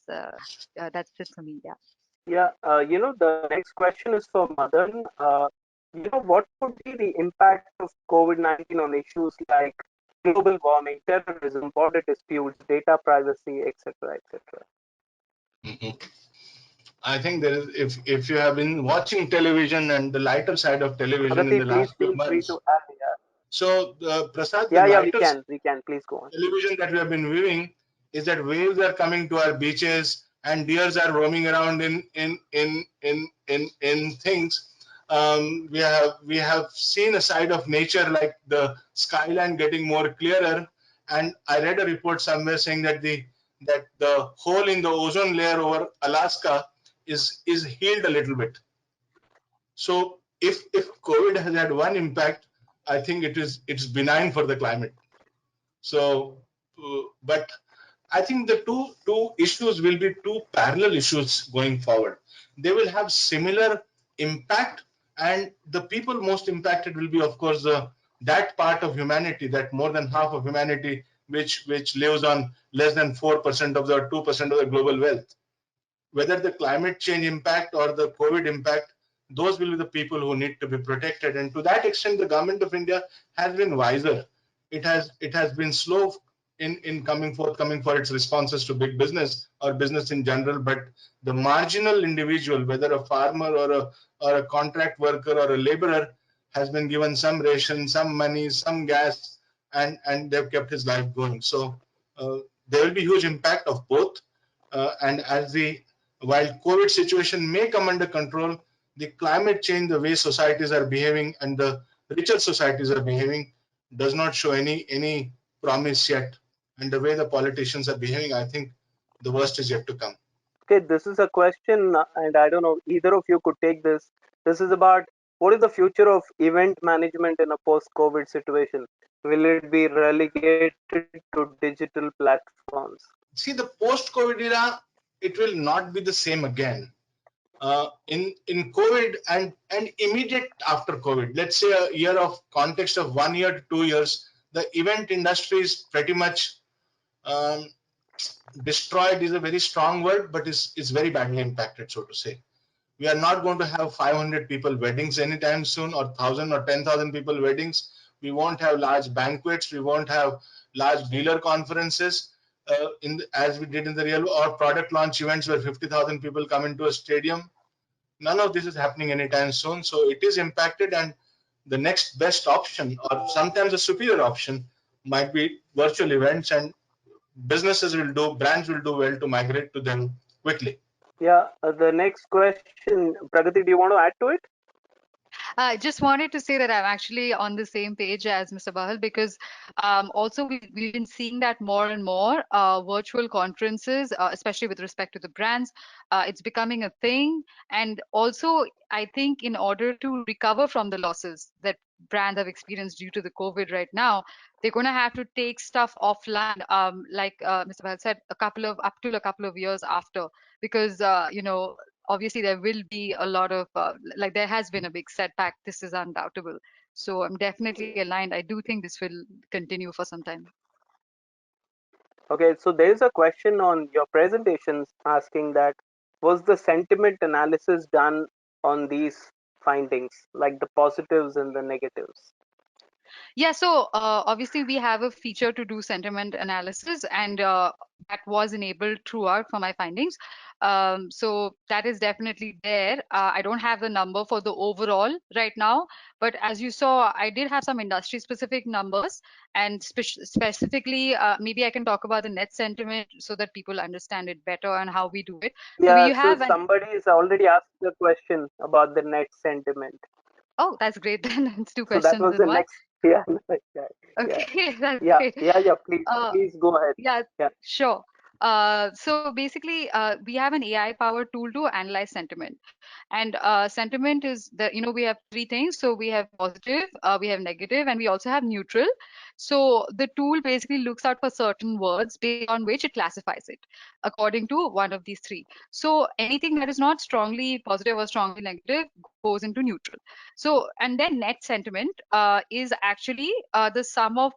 it for me. Yeah. Yeah, the next question is for Madan. What could be the impact of COVID-19 on issues like global warming, terrorism, border disputes, data privacy, etc., etc.? Mhm. I think there is, if you have been watching television and the lighter side of television in Pragati, the please last few feel free months. to add. Yeah, So, Prasad, the yeah, we lighter can, we can. Please go on. television that we have been viewing is that waves are coming to our beaches and deers are roaming around in things. We have seen a side of nature like the skyline getting more clearer. And I read a report somewhere saying that the hole in the ozone layer over Alaska is healed a little bit. So if COVID has had one impact, I think it's benign for the climate. So, but I think the two issues will be two parallel issues going forward. They will have similar impact, and the people most impacted will be, of course, that part of humanity, that more than half of humanity, which lives on less than 4% of the 2% of the global wealth. Whether the climate change impact or the COVID impact, those will be the people who need to be protected. And to that extent, the government of India has been wiser. It has been slow in coming for its responses to big business or business in general, but the marginal individual, whether a farmer or a contract worker or a laborer, has been given some ration, some money, some gas, and they've kept his life going. So there will be huge impact of both. And while COVID situation may come under control, the climate change, the way societies are behaving and the richer societies are behaving, does not show any promise yet. And the way the politicians are behaving, I think the worst is yet to come. Okay, this is a question, and I don't know, either of you could take this. This is about, what is the future of event management in a post-COVID situation? Will it be relegated to digital platforms? See, the post-COVID era, it will not be the same again. In COVID and immediate after COVID, let's say a year of context of 1 year to 2 years, the event industry is pretty much um, destroyed is a very strong word, but is very badly impacted, so to say. We are not going to have 500 people weddings anytime soon, or 1,000 or 10,000 people weddings. We won't have large banquets. We won't have large dealer conferences as we did in the real, or product launch events where 50,000 people come into a stadium. None of this is happening anytime soon. So it is impacted, and the next best option, or sometimes a superior option, might be virtual events, and brands will do well to migrate to them quickly. Yeah, the next question, Pragati, do you want to add to it? I just wanted to say that I'm actually on the same page as Mr. Bahal because also we've been seeing that more and more virtual conferences, especially with respect to the brands, it's becoming a thing. And also, I think in order to recover from the losses that brands have experienced due to the COVID right now, they're going to have to take stuff offline, like Mr. Bahal said, up to a couple of years after, because obviously there will be a lot of like there has been a big setback. This is undoubtable. So I'm definitely aligned. I do think this will continue for some time. Okay, so there is a question on your presentations asking that was the sentiment analysis done on these findings, like the positives and the negatives? Yeah, so obviously we have a feature to do sentiment analysis, and that was enabled throughout for my findings. So that is definitely there. I don't have the number for the overall right now, but as you saw, I did have some industry-specific numbers, and specifically, maybe I can talk about the net sentiment so that people understand it better and how we do it. So we Yeah, so have an somebody has already asked the question about the net sentiment. oh, that's great then. It's two So that questions was in the one. next, yeah, yeah, yeah, Okay, that's yeah, great. yeah, please, Uh, please go ahead. Yeah, Yeah. sure. So basically, we have an AI-powered tool to analyze sentiment. And sentiment is we have three things. So we have positive, we have negative, and we also have neutral. So the tool basically looks out for certain words based on which it classifies it according to one of these three. So anything that is not strongly positive or strongly negative goes into neutral. So, and then net sentiment is actually the sum of,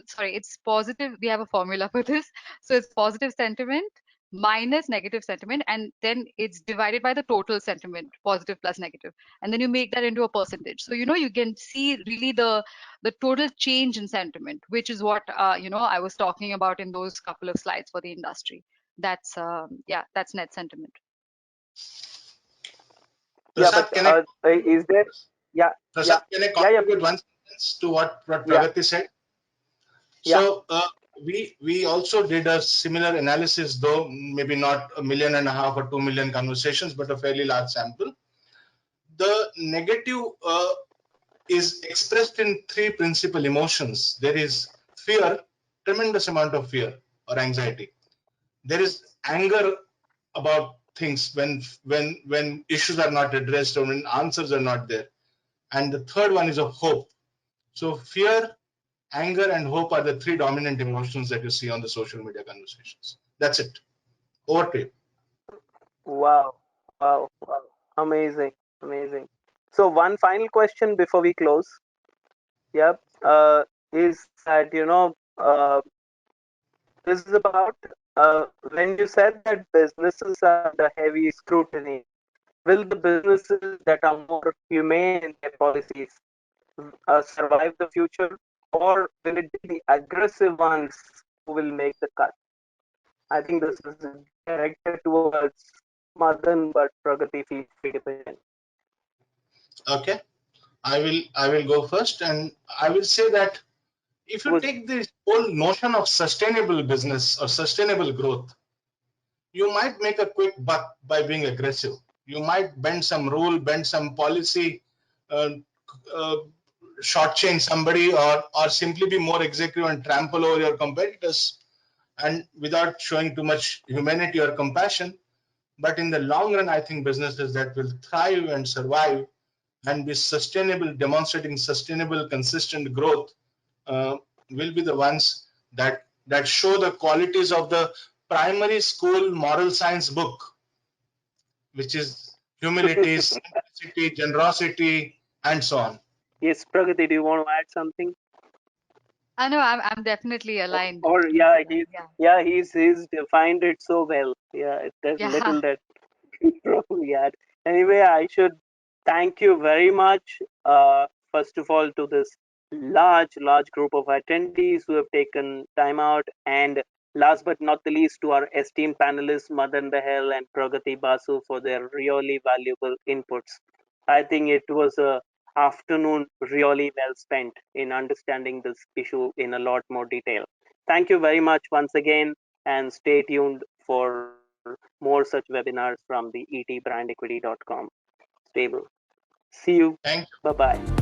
sorry, it's positive. We have a formula for this. So it's positive sentiment minus negative sentiment, and then it's divided by the total sentiment, positive plus negative, and then you make that into a percentage. So you can see really the total change in sentiment, which is what I was talking about in those couple of slides for the industry. That's yeah, that's net sentiment. Yeah, but Prasad, can I is there, yeah, yeah, Prasad, can I yeah, yeah, contribute please. one sentence to what Yeah, Pragati said? yeah, So we also did a similar analysis, though maybe not 1.5 million or 2 million conversations, but a fairly large sample. The negative is expressed in three principal emotions. There is fear, tremendous amount of fear or anxiety. There is anger about things when issues are not addressed or when answers are not there. And the third one is a hope. So fear, anger, and hope are the three dominant emotions that you see on the social media conversations. That's it. Over to you. wow, wow, wow, amazing, amazing. So one final question before we close. Yep, is that this is about when you said that businesses are under heavy scrutiny. Will the businesses that are more humane in their policies survive the future, or will it be the aggressive ones who will make the cut? I think this is directed towards Madan, but Pragati, feel free to begin. Okay. I will go first, and I will say that if you Was take this whole notion of sustainable business or sustainable growth, you might make a quick buck by being aggressive. You might bend some rule, bend some policy, uh, uh, shortchange somebody, or simply be more executive and trample over your competitors, and without showing too much humanity or compassion. But in the long run, I think businesses that will thrive and survive and be sustainable, demonstrating sustainable, consistent growth, uh, will be the ones that show the qualities of the primary school moral science book, which is humility, simplicity, generosity, and so on. yes, Pragati, do you want to add something? I know I'm definitely aligned Or with yeah, he's yeah. yeah he's defined it so well. Yeah, there's Yeah. little that probably add. Anyway, I should thank you very much. First of all, to this large group of attendees who have taken time out, and last but not the least, to our esteemed panelists Madan Behel and Pragati Basu for their really valuable inputs. I think it was a afternoon really well spent in understanding this issue in a lot more detail. Thank you very much once again, and stay tuned for more such webinars from the etbrandequity.com. Stable. See you. Thank you. Bye bye.